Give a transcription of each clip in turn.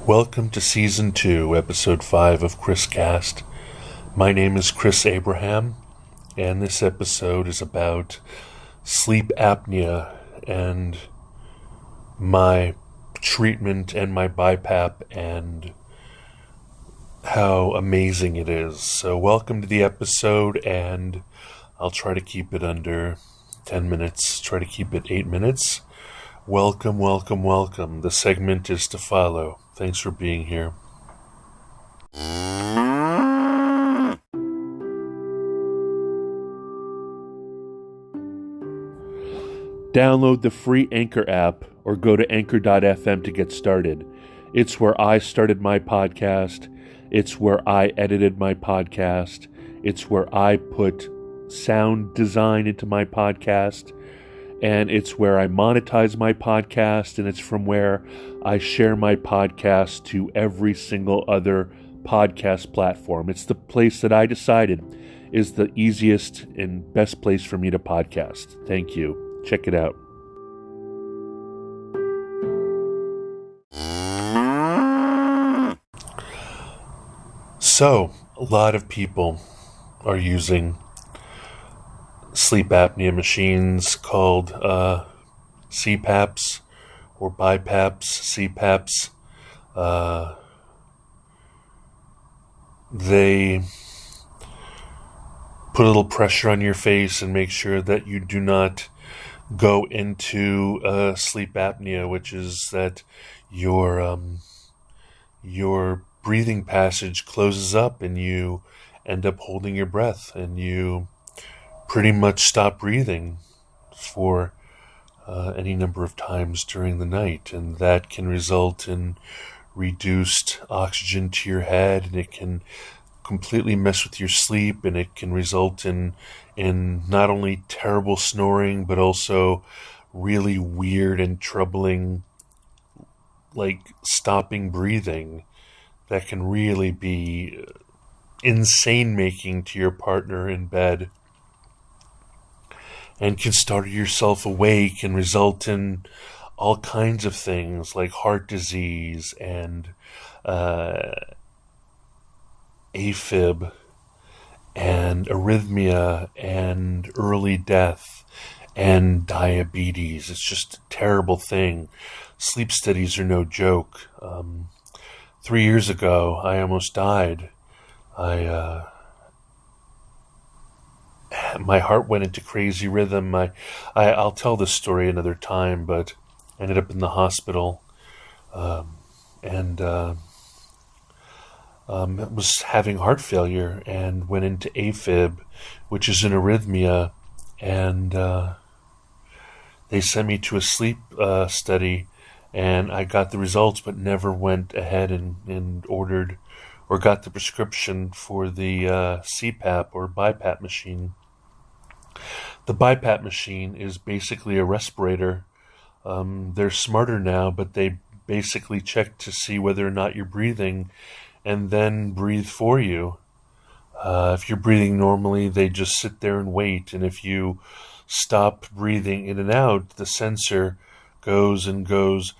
Welcome to Season 2, Episode 5 of ChrisCast. My name is Chris Abraham, and this episode is about sleep apnea and my treatment and my BiPAP and how amazing it is. So welcome to the episode, and I'll try to keep it under 10 minutes, try to keep it 8 minutes. Welcome. The segment is to follow. Thanks for being here. Download the free Anchor app or go to anchor.fm to get started. It's where I started my podcast. It's where I edited my podcast. It's where I put sound design into my podcast. And it's where I monetize my podcast, and it's from where I share my podcast to every single other podcast platform. It's the place that I decided is the easiest and best place for me to podcast. Thank you. Check it out. So, a lot of people are using sleep apnea machines called CPAPs or BiPAPs, CPAPs. They put a little pressure on your face and make sure that you do not go into sleep apnea, which is that your breathing passage closes up and you end up holding your breath and you pretty much stop breathing for any number of times during the night, and that can result in reduced oxygen to your head, and it can completely mess with your sleep, and it can result in not only terrible snoring but also really weird and troubling, like, stopping breathing that can really be insane making to your partner in bed, and can startle yourself awake and result in all kinds of things like heart disease and AFib and arrhythmia and early death and diabetes. It's just a terrible thing. Sleep studies are no joke. 3 years ago, I almost died. My heart went into crazy rhythm. I'll tell this story another time, but I ended up in the hospital and was having heart failure and went into AFib, which is an arrhythmia, and they sent me to a sleep study, and I got the results but never went ahead and ordered or got the prescription for the CPAP or BiPAP machine. The BiPAP machine is basically a respirator. They're smarter now, but they basically check to see whether or not you're breathing and then breathe for you. If you're breathing normally, they just sit there and wait. And if you stop breathing in and out, the sensor goes and goes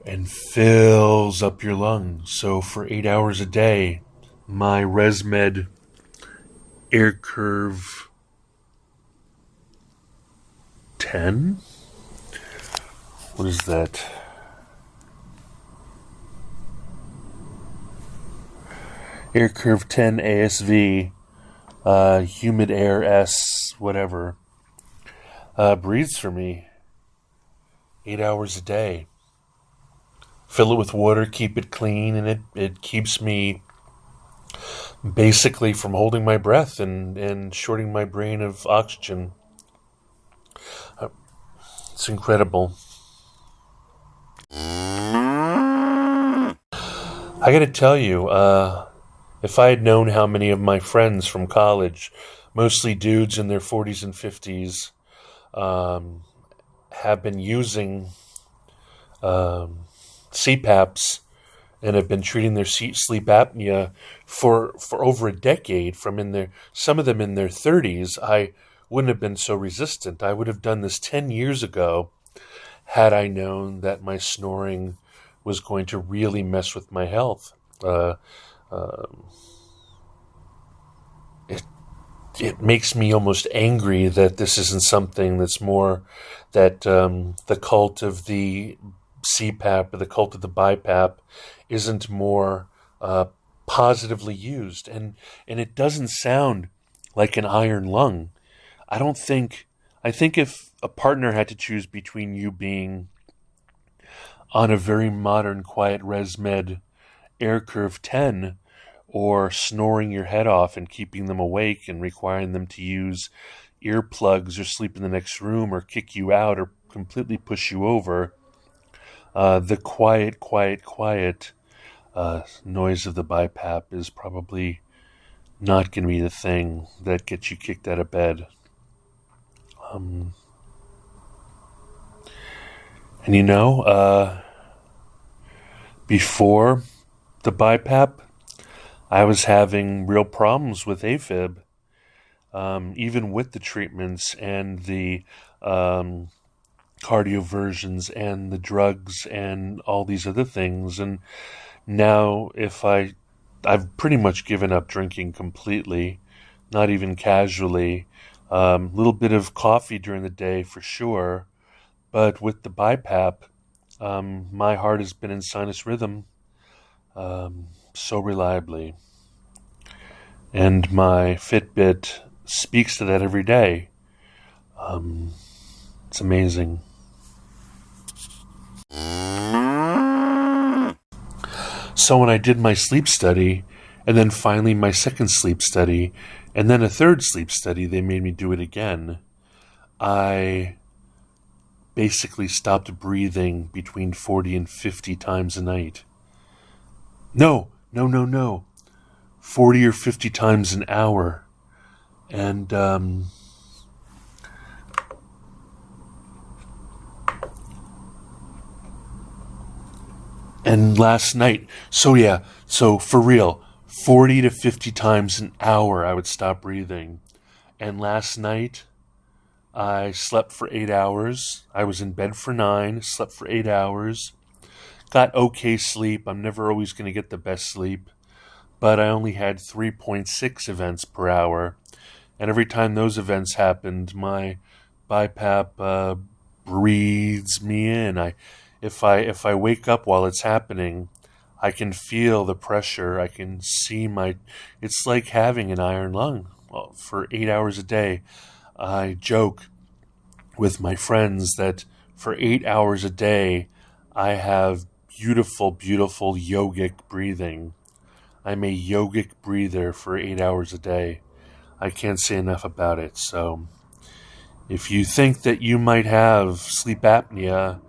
and fills up your lungs. So for 8 hours a day, my ResMed AirCurve 10? What is that? AirCurve 10 ASV, Humid Air S, whatever, breathes for me 8 hours a day. Fill it with water, keep it clean, and it keeps me basically from holding my breath and shorting my brain of oxygen. It's incredible. I got to tell you, if I had known how many of my friends from college, mostly dudes in their 40s and 50s, have been using CPAPs and have been treating their sleep apnea for over a decade, some of them in their 30s, I wouldn't have been so resistant. I would have done this 10 years ago had I known that my snoring was going to really mess with my health. Uh, it it makes me almost angry that this isn't something that's more that the cult of the CPAP or the cult of the BiPAP isn't more positively used, and it doesn't sound like an iron lung. I don't think. I think if a partner had to choose between you being on a very modern, quiet ResMed Air Curve 10 or snoring your head off and keeping them awake and requiring them to use earplugs or sleep in the next room or kick you out or completely push you over, the quiet noise of the BiPAP is probably not going to be the thing that gets you kicked out of bed. And before the BiPAP, I was having real problems with AFib, even with the treatments and the cardioversions and the drugs and all these other things. And now I've pretty much given up drinking completely, not even casually. Little bit of coffee during the day for sure, but with the BiPAP, my heart has been in sinus rhythm so reliably. And my Fitbit speaks to that every day. It's amazing. So when I did my sleep study, and then finally my second sleep study, and then a third sleep study, they made me do it again, I basically stopped breathing between 40 and 50 times a night. No. 40 or 50 times an hour. And last night, so for real, 40 to 50 times an hour I would stop breathing. And last night, I slept for 8 hours. I was in bed for 9, slept for 8 hours. Got okay sleep. I'm never always going to get the best sleep. But I only had 3.6 events per hour. And every time those events happened, my BiPAP breathes me in. If I wake up while it's happening, I can feel the pressure. I can see it's like having an iron lung for 8 hours a day. I joke with my friends that for 8 hours a day, I have beautiful yogic breathing. I'm a yogic breather for 8 hours a day. I can't say enough about it. So if you think that you might have sleep apnea,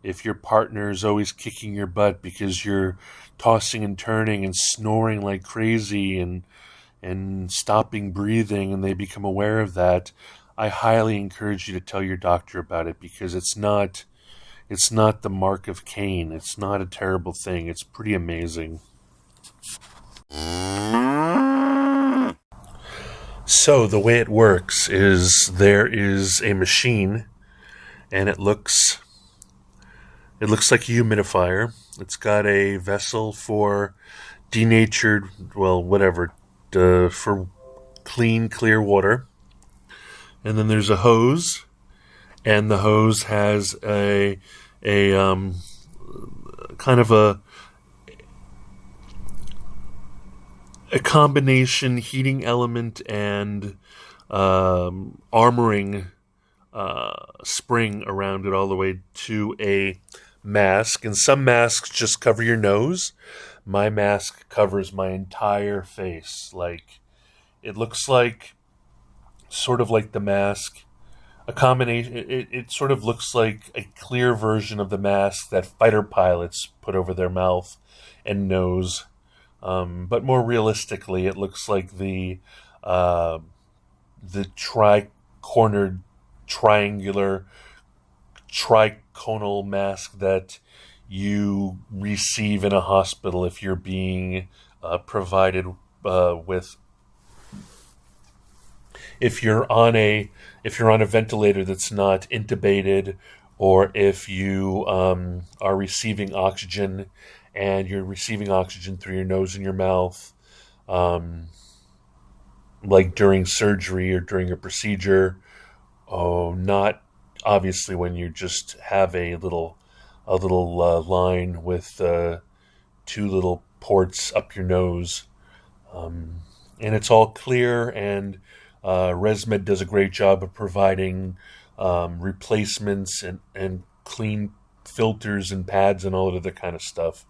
if your partner is always kicking your butt because you're tossing and turning and snoring like crazy and stopping breathing, and they become aware of that, I highly encourage you to tell your doctor about it, because it's not the mark of Cain. It's not a terrible thing. It's pretty amazing. So the way it works is there is a machine, and it looks like a humidifier. It's got a vessel for denatured, for clean, clear water. And then there's a hose, and the hose has a kind of a combination heating element and armoring spring around it all the way to a mask. And some masks just cover your nose. My mask covers my entire face. Like, it looks like sort of like the mask, a combination. It sort of looks like a clear version of the mask that fighter pilots put over their mouth and nose. But more realistically, it looks like the tri-cornered, triangular, triconal mask that you receive in a hospital if you're being provided with if you're on a ventilator that's not intubated, or if you are receiving oxygen and you're receiving oxygen through your nose and your mouth, like during surgery or during a procedure. Oh, not obviously when you just have a little line with two little ports up your nose, and it's all clear. And ResMed does a great job of providing replacements and clean filters and pads and all of that kind of stuff.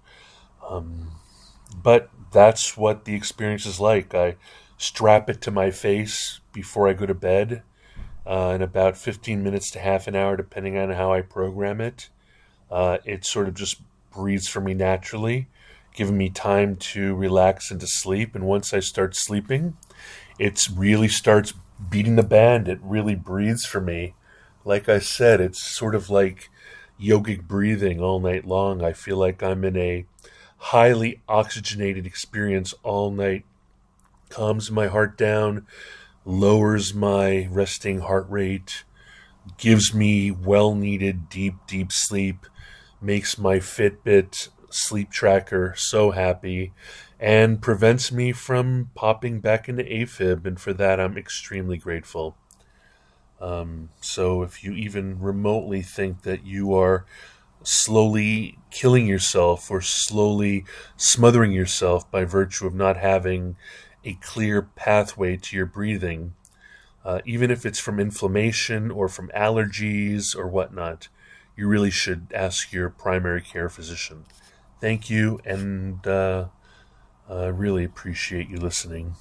But that's what the experience is like. I strap it to my face before I go to bed, in about 15 minutes to half an hour, depending on how I program it. It sort of just breathes for me naturally, giving me time to relax and to sleep. And once I start sleeping, it really starts beating the band. It really breathes for me. Like I said, it's sort of like yogic breathing all night long. I feel like I'm in a highly oxygenated experience all night. Calms my heart down, lowers my resting heart rate, gives me well-needed deep sleep, makes my Fitbit sleep tracker so happy, and prevents me from popping back into AFib, and for that I'm extremely grateful. So if you even remotely think that you are slowly killing yourself or slowly smothering yourself by virtue of not having a clear pathway to your breathing, even if it's from inflammation or from allergies or whatnot, you really should ask your primary care physician. Thank you, and I really appreciate you listening.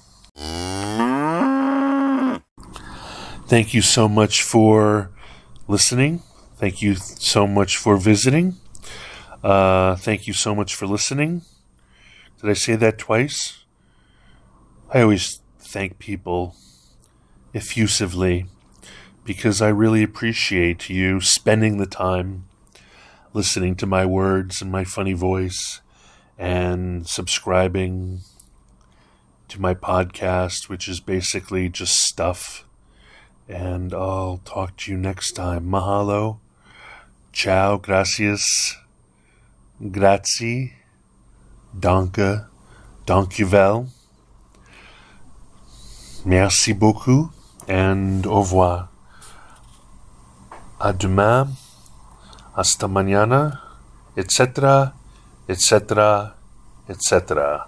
Thank you so much for listening. Thank you so much for visiting. Thank you so much for listening. Did I say that twice? I always thank people effusively because I really appreciate you spending the time listening to my words and my funny voice and subscribing to my podcast, which is basically just stuff. And I'll talk to you next time. Mahalo. Ciao. Gracias. Grazie. Danke. Dankjewel. Merci beaucoup. And au revoir. À demain. Hasta mañana. Etc. Etc. Etc.